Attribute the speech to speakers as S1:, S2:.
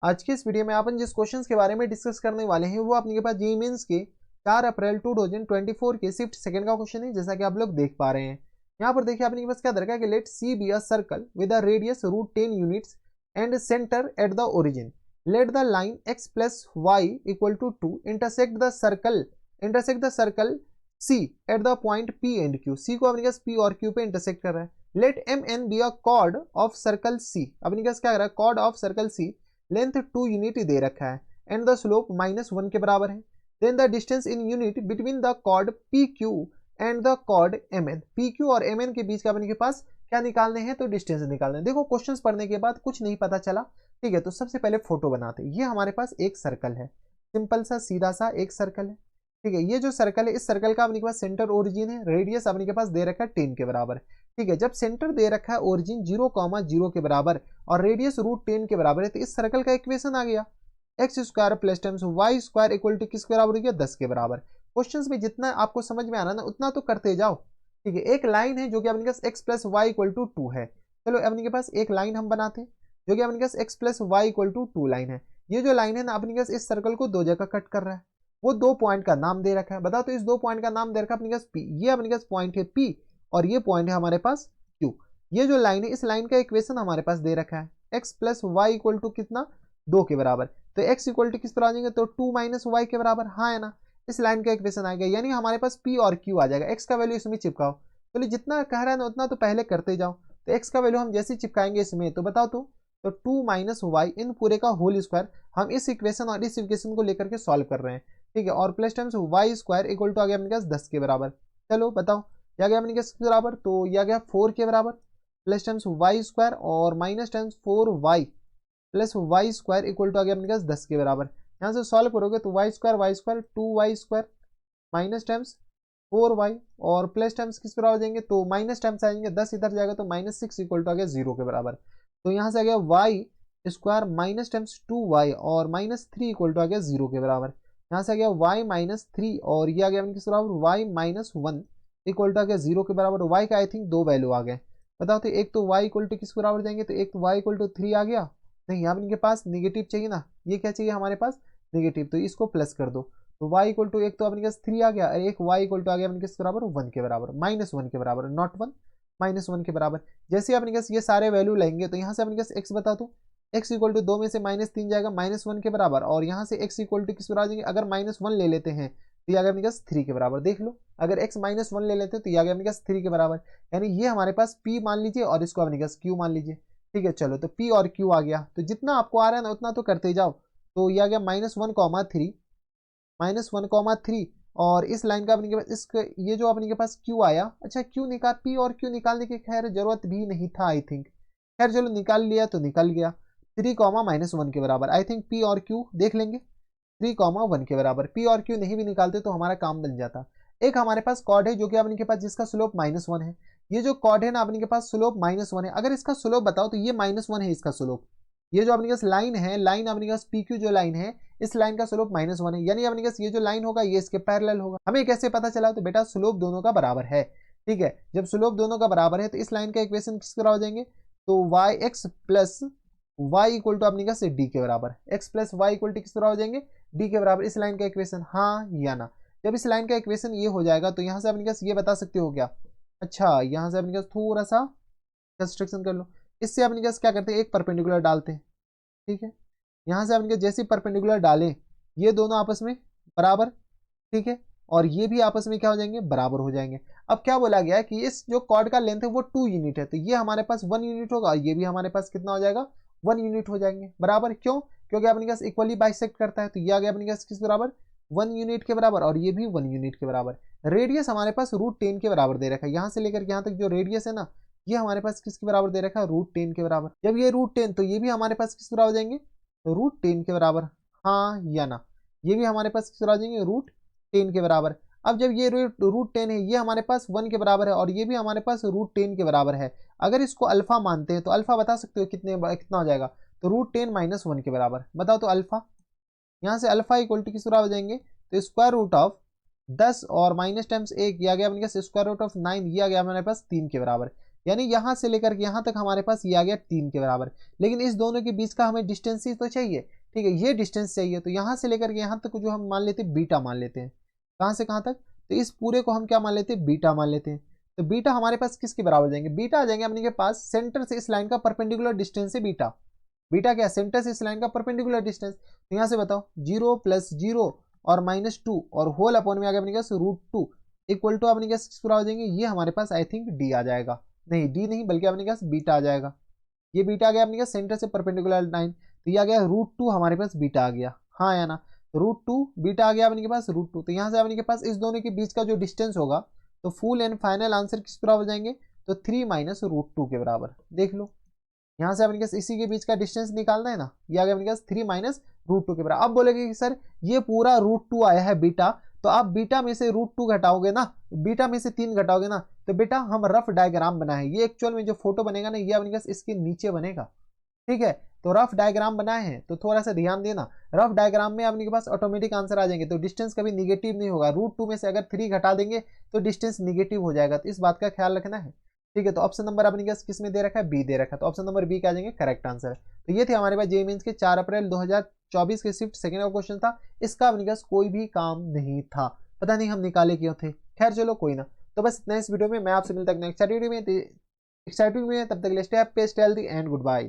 S1: आज के इस वीडियो में अपन जिस क्वेश्चंस के बारे में डिस्कस करने वाले हैं वो अपने पास जेईई मेंस के 4 अप्रैल 2024 के शिफ्ट सेकंड का क्वेश्चन है, जैसा कि आप लोग देख पा रहे हैं। यहाँ पर देखिए अपने पास क्या दरकार है कि let C be a circle with a radius √10 units and centre at the origin. Let the line x plus y equal to 2 intersect the circle C at the point P and Q। C को अपने पास P और Q पे intersect कर रहा है। Let MN be a chord of circle C। अपने पास क्या कर रहा है, chord of circle C length 2 unit दे रखा है एंड द स्लोप -1 के बराबर है। Then the distance in unit between the chord PQ and the chord MN। PQ और MN के बीच का अपने के पास क्या निकालने हैं, तो डिस्टेंस निकालने हैं। देखो क्वेश्चंस पढ़ने के बाद कुछ नहीं पता चला, ठीक है, तो सबसे पहले फोटो बनाते हैं। ये हमारे पास एक सर्कल है, सिंपल सा सीधा सा एक सर्कल है, ठीक है। ये जो सर्कल है, इस सर्कल का अपने के पास सेंटर ओरिजिन है, रेडियस अपने के पास दे रखा है 10 के बराबर, ठीक है। जब सेंटर दे रखा है ओरिजिन 0,0 के बराबर और रेडियस √10 के बराबर है, तो इस सर्कल का इक्वेशन आ गया x square plus times y square equal to किसके बराबर हो गया, 10 के बराबर। क्वेश्चंस में जितना आपको समझ में आ रहा है ना उतना तो करते जाओ, ठीक है। एक लाइन है जो कि अपने पास x plus y equal to 2 है। चलो अपने के पास एक लाइन हम बनाते हैं जो कि अपने पास x plus y equal to 2 line है। ये जो लाइन है ना अपने पास इस सर्कल को दो जगह कट कर रहा है। वो दो पॉइंट का नाम दे रखा है, बताओ तो इस दो पॉइंट का नाम दे रखा है अपने पास P। ये अपने पास पॉइंट है P और ये पॉइंट है हमारे पास Q। ये जो लाइन है इस लाइन का इक्वेशन हमारे पास दे रखा है x plus y equal to कितना, 2 के बराबर। तो x इक्वल टू किस पर आ जाएंगे, तो 2 माइनस वाई के बराबर, हाँ है ना। इस लाइन का इक्वेशन आ गया, यानी हमारे पास P और Q आ जाएगा। x का वैल्यू इसमें चिपकाओ, चलिए जितना कह रहा है ना उतना तो पहले करते जाओ। तो x का वैल्यू हम जैसे चिपकाएंगे इसमें, तो बताओ तो 2 माइनस वाई इन पूरे का होल स्क्वायर। हम इस इक्वेशन और इस इक्वेशन को लेकर के सॉल्व कर रहे हैं, ठीक है। और plus times y square equal to आ गया अपने पास 10 के बराबर। चलो बताओ क्या गया अपने पास बराबर, तो यह गया 4 के बराबर प्लस टाइम्स वाई स्क्वायर और minus times 4y plus y square equal to आ गया अपने पास 10 के बराबर। यहाँ से सॉल्व करोगे तो y square 2y square minus times 4y और प्लस टाइम्स किस बराबर जाएंगे, तो माइनस टाइम्स आएंगे, 10 इधर जाएगा तो -6 इक्वल टू आ गया 0 के बराबर। तो यहाँ से आ गया Y square minus times 2y और -3 इक्वल टू आ गया 0 के बराबर। यहाँ से आ गया y -3 और ये आ गया किस बराबर, y -1 इक्वल टू आ गया 0 के बराबर। y का आई थिंक दो वैल्यू आ गए, बताओ तो एक तो y इक्वल टू किस बराबर जाएंगे, तो एक तो y इक्वल टू 3 आ गया, नहीं यहाँ इनके पास निगेटिव चाहिए ना, ये क्या चाहिए हमारे पास निगेटिव, तो इसको प्लस कर दो। तो y इक्वल टू एक तो अपने पास 3 आ गया और एक y इक्वल टू आ गया अपने किस बराबर, 1 के बराबर, -1 के बराबर, नॉट 1 -1 के बराबर। जैसे अपने पास ये सारे वैल्यू लेंगे तो यहाँ से अपने पास x बता दो, x इक्वल टू 2 में से -3 जाएगा -1 के बराबर और यहाँ से x इक्वल टू किस बराबर जाएंगे, अगर -1 ले लेते हैं तो ये आ गया अपने पास 3 के बराबर। देख लो अगर x -1 ले लेते हैं तो ये आ गया अपने पास 3 के बराबर, यानी ये हमारे पास p मान लीजिए और इसको अपने पास q मान लीजिए, ठीक है। चलो तो p और q आ गया, तो जितना आपको आ रहा है ना उतना तो करते जाओ। तो ये आ गया -1,3 और इस लाइन का अपने के पास इसका ये जो अपने के पास q आया, अच्छा q निकाल, p और q निकालने की खैर जरूरत भी नहीं था आई थिंक, खैर चलो निकाल लिया तो निकल गया 3,-1 के बराबर। आई थिंक p और q देख लेंगे 3,1 के बराबर। p और q नहीं भी निकालते तो हमारा काम बन जाता। एक हमारे पास कॉर्ड है जो कि अपने के पास जिसका स्लोप -1 है। ये जो कॉर्ड है ना अपने के पास स्लोप -1 है, अगर इसका स्लोप बताओ तो ये -1 है इसका स्लोप। ये जो अपने पास लाइन है, लाइन अपने पास PQ जो लाइन है इस लाइन का स्लोप -1 है, यानी अपने पास ये जो लाइन होगा ये इसके पैरेलल होगा। हमें कैसे पता चला, तो बेटा स्लोप दोनों का बराबर है, ठीक है। जब स्लोप दोनों का बराबर है तो इस लाइन का इक्वेशन किस तरह हो जाएंगे, तो y x plus y equal to अपने पास डी के बराबर, x plus y equal to किस तरह हो जाएंगे, डी के बराबर। इस लाइन का इक्वेशन हाँ या ना, जब इस लाइन का इक्वेशन ये हो जाएगा तो यहाँ से अपने पास ये बता सकते हो क्या, अच्छा यहाँ से अपने पास थोड़ा सा कंस्ट्रक्शन कर लो। इससे अपने पास क्या करते हैं, एक परपेंडिकुलर डालते हैं, ठीक है। यहाँ से अपने पास जैसे परपेंडिकुलर डालें ये दोनों आपस में बराबर, ठीक है, और ये भी आपस में क्या हो जाएंगे, बराबर हो जाएंगे। अब क्या बोला गया है कि इस जो कॉर्ड का लेंथ है वो 2 यूनिट है, तो ये हमारे पास 1 यूनिट होगा और ये भी हमारे पास कितना हो जाएगा, 1 यूनिट हो जाएंगे बराबर। क्यों, क्योंकि अपने पास इक्वली बाइसेक्ट करता है, तो ये आ गया अपने पास किस बराबर, 1 यूनिट के बराबर और ये भी 1 यूनिट के बराबर। रेडियस हमारे पास √10 के बराबर दे रखा है, यहाँ से लेकर यहाँ तक जो रेडियस है ना ये हमारे पास किसके बराबर दे रखा है, √10 के बराबर। जब ये √10 तो ये भी हमारे पास किस बराबर जाएंगे, √10 के बराबर, हाँ या ना, ये भी हमारे पास किस बराबर जाएंगे, √10 के बराबर। अब जब ये √10 है ये हमारे पास 1 के बराबर है और ये भी हमारे पास √10 के बराबर है, अगर इसको अल्फा मानते हैं तो अल्फा बता सकते हो कितना हो जाएगा, तो √10 - 1 के बराबर। बताओ तो अल्फा, यहाँ से अल्फा इक्वल टू किस बराबर हो जाएंगे, तो स्क्वायर रूट ऑफ 10 और माइनस टाइम्स 1 ये आ गया अपने पास स्क्वायर रूट ऑफ 9, ये आ गया हमारे पास 3 के बराबर। यानी यहाँ से लेकर के यहाँ तक हमारे पास ये आ गया 3 के बराबर। लेकिन इस दोनों के बीच का हमें डिस्टेंस ही तो चाहिए, ठीक है, ये डिस्टेंस चाहिए। तो यहाँ से लेकर के यहाँ तक जो हम मान लेते हैं बीटा मान लेते हैं। कहाँ से कहाँ तक? तो इस पूरे को हम क्या मान लेते हैं? बीटा मान लेते हैं। तो बीटा हमारे पास किसके बराबर जाएंगे? बीटा आ जाएंगे अपने के पास सेंटर से इस लाइन का परपेंडिकुलर डिस्टेंस है बीटा। बीटा क्या? सेंटर से इस लाइन का परपेंडिकुलर डिस्टेंस। तो यहाँ से बताओ 0 + 0 और -2 और होल अपॉन में आ गया अपने पास √2 इक्वल टू अपने पास पूरा हो जाएंगे। ये हमारे पास आई थिंक डी आ जाएगा, नहीं डी नहीं बल्कि अपने पास बीटा आ जाएगा। ये बीटा आ गया अपने पास सेंटर से परपेंडिकुलर लाइन, तो ये आ गया √2 हमारे पास बीटा आ गया, हाँ या ना? √2 बीटा आ गया अपने के पास √2। तो यहाँ से अपने के पास इस दोनों के बीच का जो डिस्टेंस होगा तो फुल एंड फाइनल आंसर किस बराबर हो जाएंगे? तो 3 - √2 के बराबर। देख लो यहाँ से अपने पास इसी के बीच का डिस्टेंस निकालना है ना, ये आ गया अपने पास 3 - √2 के बराबर। अब बोलेंगे कि सर ये पूरा √2 आया है बीटा, तो आप बीटा में से √2 घटाओगे ना, बीटा में से 3 घटाओगे ना, तो बेटा हम रफ डायग्राम बनाए, ये एक्चुअल में जो फोटो बनेगा ना ये अपने पास इसके नीचे बनेगा, ठीक है। तो रफ डायग्राम बनाए हैं तो थोड़ा सा ध्यान देना, रफ डायग्राम में अपने के पास ऑटोमेटिक आंसर आ जाएंगे। तो डिस्टेंस कभी निगेटिव नहीं होगा, √2 में से अगर 3 घटा देंगे तो डिस्टेंस निगेटिव हो जाएगा, तो इस बात का ख्याल रखना है, ठीक है। तो ऑप्शन नंबर अपने पास किस में दे रखा है? बी दे रखा है, तो ऑप्शन नंबर बी का आ जाएंगे करेक्ट आंसर। तो ये थे हमारे पास जेईई मेंस के 4 अप्रैल 2024 के शिफ्ट सेकंड का क्वेश्चन था। इसका अपने पास कोई भी काम नहीं था, पता नहीं हम निकाले क्यों थे, खैर चलो कोई ना। तो बस इतना इस वीडियो में, मैं आपसे मिलता हूं नेक्स्ट वीडियो में, तब तक के लिए stay happy, stay healthy and good bye.